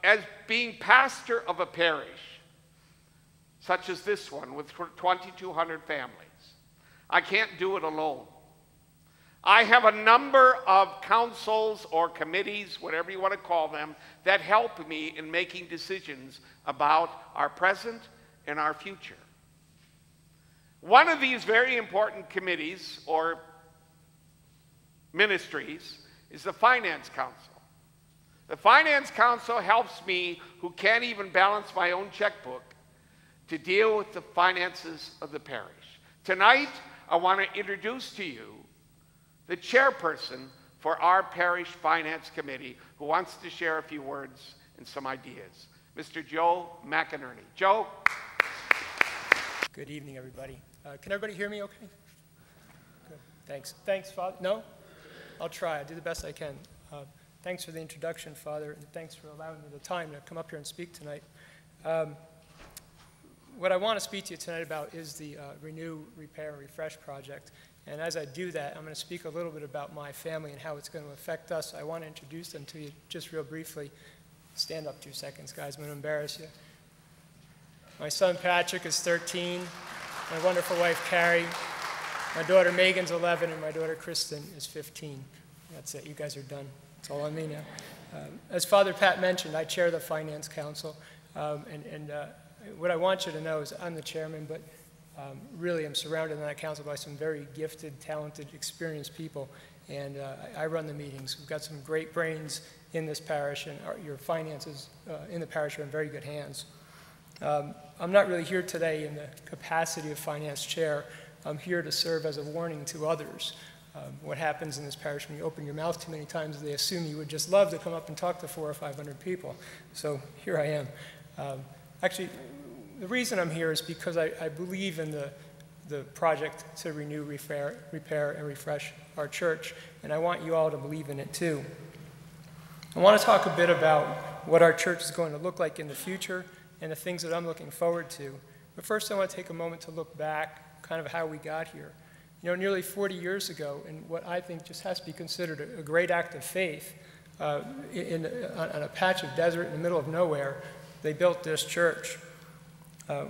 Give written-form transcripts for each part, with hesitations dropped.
as being pastor of a parish, such as this one with 2,200 families, I can't do it alone. I have a number of councils or committees, whatever you want to call them, that help me in making decisions about our present and our future. One of these very important committees or ministries is the Finance Council. The Finance Council helps me, who can't even balance my own checkbook, to deal with the finances of the parish. Tonight, I want to introduce to you the chairperson for our parish finance committee, who wants to share a few words and some ideas, Mr. Joe McInerney. Joe? Good evening, everybody. Can everybody hear me okay? Good. Thanks. Thanks, Father. No? I'll try. I'll do the best I can. Thanks for the introduction, Father, and thanks for allowing me the time to come up here and speak tonight. What I want to speak to you tonight about is the Renew, Repair, and Refresh project. And as I do that, I'm going to speak a little bit about my family and how it's going to affect us. I want to introduce them to you just real briefly. Stand up 2 seconds, guys. I'm going to embarrass you. My son Patrick is 13. My wonderful wife Carrie. My daughter Megan's 11, and my daughter Kristen is 15. That's it. You guys are done. It's all on me now. As Father Pat mentioned, I chair the Finance Council. What I want you to know is I'm the chairman, but really I'm surrounded in that council by some very gifted, talented, experienced people. And I run the meetings. We've got some great brains in this parish, and your finances in the parish are in very good hands. I'm not really here today in the capacity of finance chair. I'm here to serve as a warning to others. What happens in this parish when you open your mouth too many times, they assume you would just love to come up and talk to 400 or 500 people. So here I am. Actually, the reason I'm here is because I believe in the project to renew, repair, and refresh our church, and I want you all to believe in it too. I want to talk a bit about what our church is going to look like in the future and the things that I'm looking forward to. But first I want to take a moment to look back, kind of how we got here. You know, nearly 40 years ago, and what I think just has to be considered a great act of faith, on a patch of desert in the middle of nowhere, they built this church.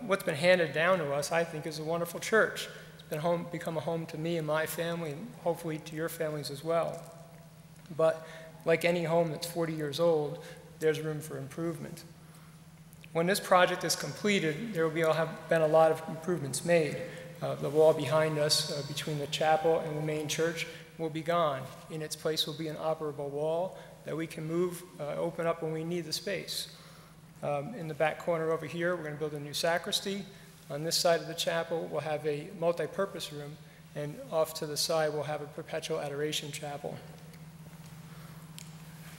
What's been handed down to us, I think, is a wonderful church. It's become a home to me and my family, and hopefully to your families as well. But like any home that's 40 years old, there's room for improvement. When this project is completed, there will have been a lot of improvements made. The wall behind us, between the chapel and the main church, will be gone. In its place will be an operable wall that we can move, open up when we need the space. In the back corner over here, we're going to build a new sacristy. On this side of the chapel, we'll have a multi-purpose room, and off to the side, we'll have a perpetual adoration chapel.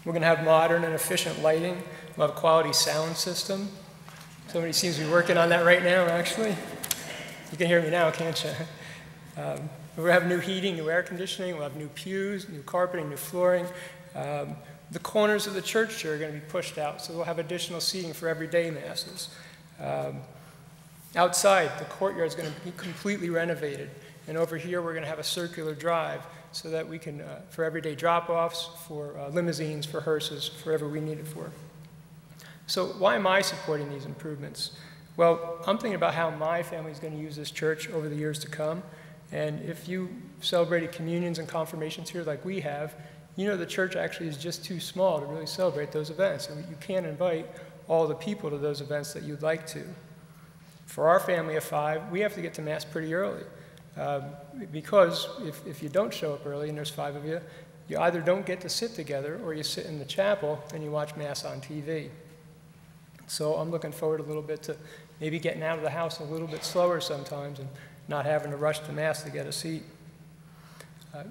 We're going to have modern and efficient lighting. We'll have a quality sound system. Somebody seems to be working on that right now, actually. You can hear me now, can't you? We'll have new heating, new air conditioning. We'll have new pews, new carpeting, new flooring. The corners of the church here are going to be pushed out, so we'll have additional seating for everyday masses. Outside, the courtyard is going to be completely renovated. And over here, we're going to have a circular drive so that we can, for everyday drop-offs, for limousines, for hearses, for whatever we need it for. So why am I supporting these improvements? Well, I'm thinking about how my family is going to use this church over the years to come. And if you celebrated communions and confirmations here like we have, you know the church actually is just too small to really celebrate those events. And you can't invite all the people to those events that you'd like to. For our family of 5, we have to get to Mass pretty early. Because if you don't show up early, and there's 5 of you, you either don't get to sit together or you sit in the chapel and you watch Mass on TV. So I'm looking forward a little bit to maybe getting out of the house a little bit slower sometimes and not having to rush to Mass to get a seat.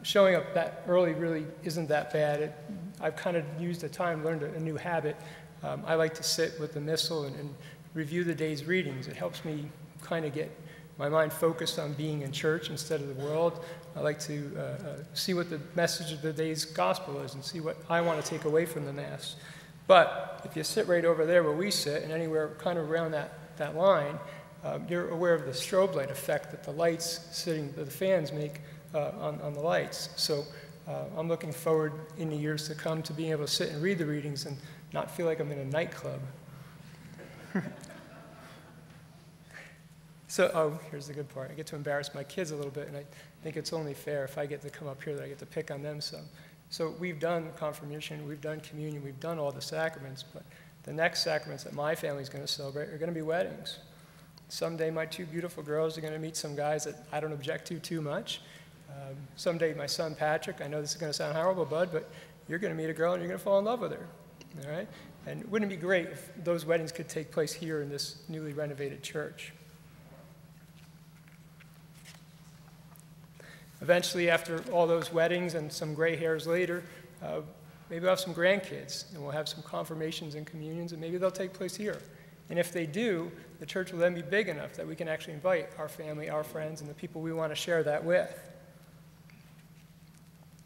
Showing up that early really isn't that bad. I've kind of used the time, learned a new habit. I like to sit with the Missal and review the day's readings. It helps me kind of get my mind focused on being in church instead of the world. I like to see what the message of the day's gospel is and see what I want to take away from the Mass. But if you sit right over there where we sit and anywhere kind of around that line, you're aware of the strobe light effect that the lights the fans make on the lights. So I'm looking forward in the years to come to being able to sit and read the readings and not feel like I'm in a nightclub. So, oh, here's the good part. I get to embarrass my kids a little bit, and I think it's only fair if I get to come up here that I get to pick on them some. So we've done confirmation, we've done communion, we've done all the sacraments, but the next sacraments that my family's going to celebrate are going to be weddings. Someday my two beautiful girls are going to meet some guys that I don't object to too much. Someday my son Patrick, I know this is going to sound horrible, bud, but you're going to meet a girl and you're going to fall in love with her, all right? And wouldn't it be great if those weddings could take place here in this newly renovated church? Eventually, after all those weddings and some gray hairs later, maybe we'll have some grandkids, and we'll have some confirmations and communions, and maybe they'll take place here. And if they do, the church will then be big enough that we can actually invite our family, our friends, and the people we want to share that with.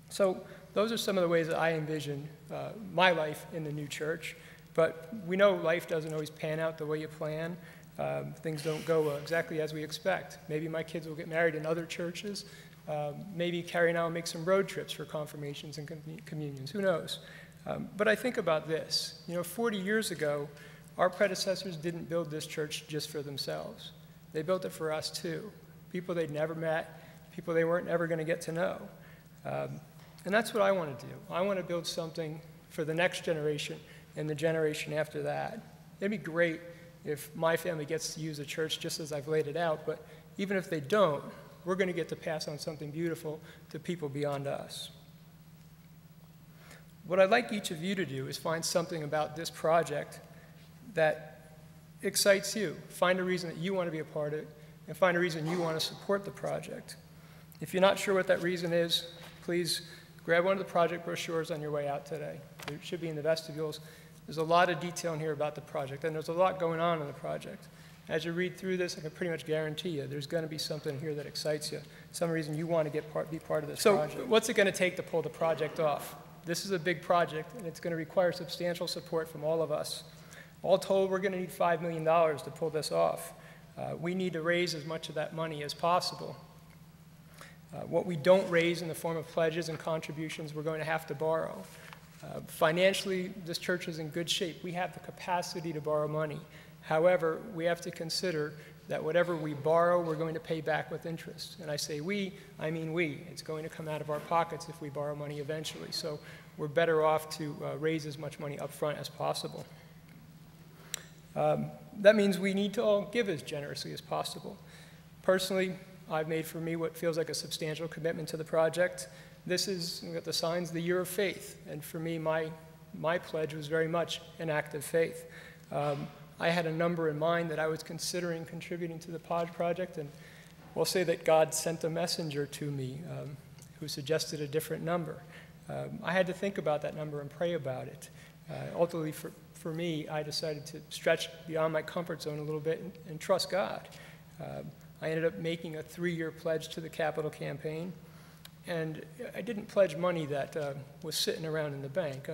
So those are some of the ways that I envision my life in the new church. But we know life doesn't always pan out the way you plan. Things don't go exactly as we expect. Maybe my kids will get married in other churches. Maybe Carrie and I will make some road trips for confirmations and communions. Who knows? But I think about this. 40 years ago, our predecessors didn't build this church just for themselves. They built it for us too. People they'd never met, people they weren't ever going to get to know. And that's what I want to do. I want to build something for the next generation and the generation after that. It'd be great if my family gets to use the church just as I've laid it out, but even if they don't, we're going to get to pass on something beautiful to people beyond us. What I'd like each of you to do is find something about this project that excites you. Find a reason that you want to be a part of it, and find a reason you want to support the project. If you're not sure what that reason is, please grab one of the project brochures on your way out today. It should be in the vestibules. There's a lot of detail in here about the project, and there's a lot going on in the project. As you read through this, I can pretty much guarantee you there's going to be something here that excites you, some reason you want to be part of this project. So what's it going to take to pull the project off? This is a big project, and it's going to require substantial support from all of us. All told, we're going to need $5 million to pull this off. We need to raise as much of that money as possible. What we don't raise in the form of pledges and contributions, we're going to have to borrow. Financially, this church is in good shape. We have the capacity to borrow money. However, we have to consider that whatever we borrow, we're going to pay back with interest. And I say we, I mean we. It's going to come out of our pockets if we borrow money eventually. So we're better off to raise as much money up front as possible. That means we need to all give as generously as possible. Personally, I've made for me what feels like a substantial commitment to the project. This is, we've got the signs, the year of faith. And for me, my pledge was very much an act of faith. I had a number in mind that I was considering contributing to the Pod project, and we'll say that God sent a messenger to me who suggested a different number. I had to think about that number and pray about it. Ultimately, for me, I decided to stretch beyond my comfort zone a little bit and trust God. I ended up making a 3-year pledge to the capital campaign, and I didn't pledge money that was sitting around in the bank.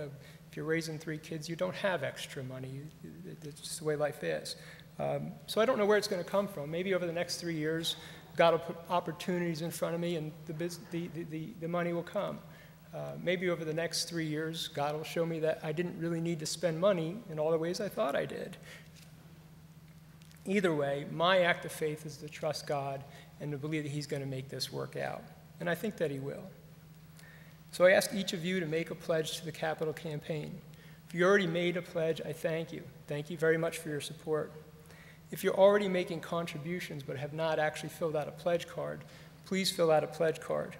If you're raising 3 kids, you don't have extra money. It's just the way life is. So I don't know where it's going to come from. Maybe over the next 3 years, God will put opportunities in front of me, and the money will come. Maybe over the next 3 years, God will show me that I didn't really need to spend money in all the ways I thought I did. Either way, my act of faith is to trust God and to believe that He's going to make this work out. And I think that He will. So I ask each of you to make a pledge to the capital campaign. If you already made a pledge, I thank you. Thank you very much for your support. If you're already making contributions but have not actually filled out a pledge card, please fill out a pledge card.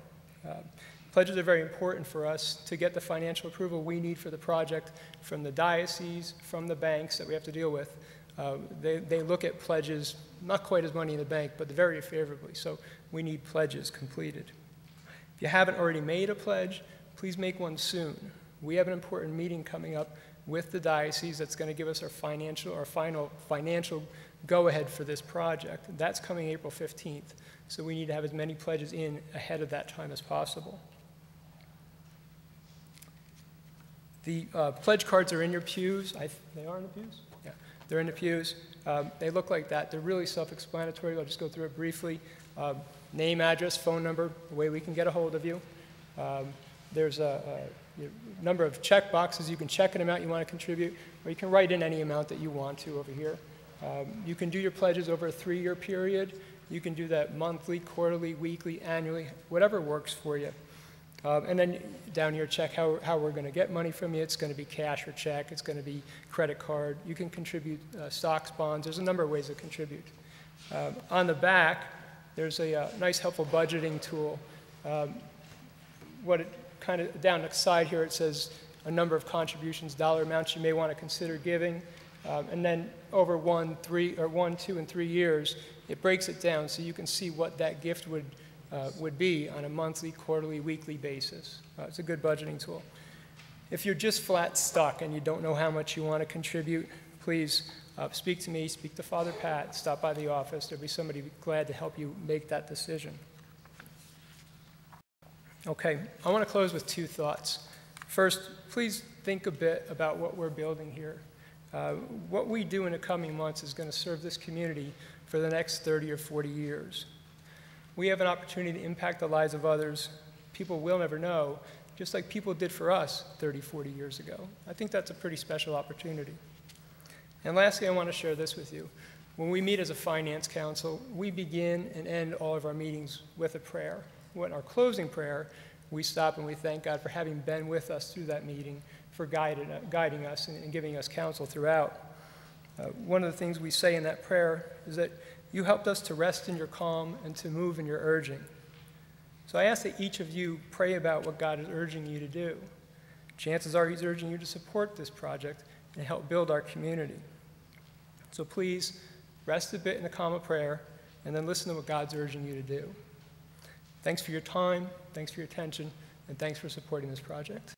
Pledges are very important for us to get the financial approval we need for the project from the diocese, from the banks that we have to deal with. They look at pledges, not quite as money in the bank, but very favorably. So we need pledges completed. If you haven't already made a pledge, please make one soon. We have an important meeting coming up with the diocese that's going to give us our final financial go-ahead for this project. That's coming April 15th. So we need to have as many pledges in ahead of that time as possible. The pledge cards are in your pews. They are in the pews? Yeah, they're in the pews. They look like that. They're really self-explanatory. I'll just go through it briefly. Name, address, phone number, the way we can get a hold of you. There's a number of check boxes. You can check an amount you want to contribute, or you can write in any amount that you want to over here. You can do your pledges over a 3-year period. You can do that monthly, quarterly, weekly, annually, whatever works for you. And then down here, check how we're going to get money from you. It's going to be cash or check. It's going to be credit card. You can contribute stocks, bonds. There's a number of ways to contribute. On the back, there's a nice, helpful budgeting tool. Kind of down the side here, it says a number of contributions, dollar amounts you may want to consider giving. And then over 1, 2, and 3 years, it breaks it down so you can see what that gift would be on a monthly, quarterly, weekly basis. It's a good budgeting tool. If you're just flat stuck and you don't know how much you want to contribute, please speak to me, speak to Father Pat, stop by the office. There'll be somebody glad to help you make that decision. Okay, I want to close with 2 thoughts. First, please think a bit about what we're building here. What we do in the coming months is going to serve this community for the next 30 or 40 years. We have an opportunity to impact the lives of others, people we'll never know, just like people did for us 30, 40 years ago. I think that's a pretty special opportunity. And lastly, I want to share this with you. When we meet as a finance council, we begin and end all of our meetings with a prayer. In our closing prayer, we stop and we thank God for having been with us through that meeting, for guiding us and giving us counsel throughout. One of the things we say in that prayer is that you helped us to rest in your calm and to move in your urging. So I ask that each of you pray about what God is urging you to do. Chances are he's urging you to support this project and help build our community. So please rest a bit in the calm of prayer and then listen to what God's urging you to do. Thanks for your time, thanks for your attention, and thanks for supporting this project.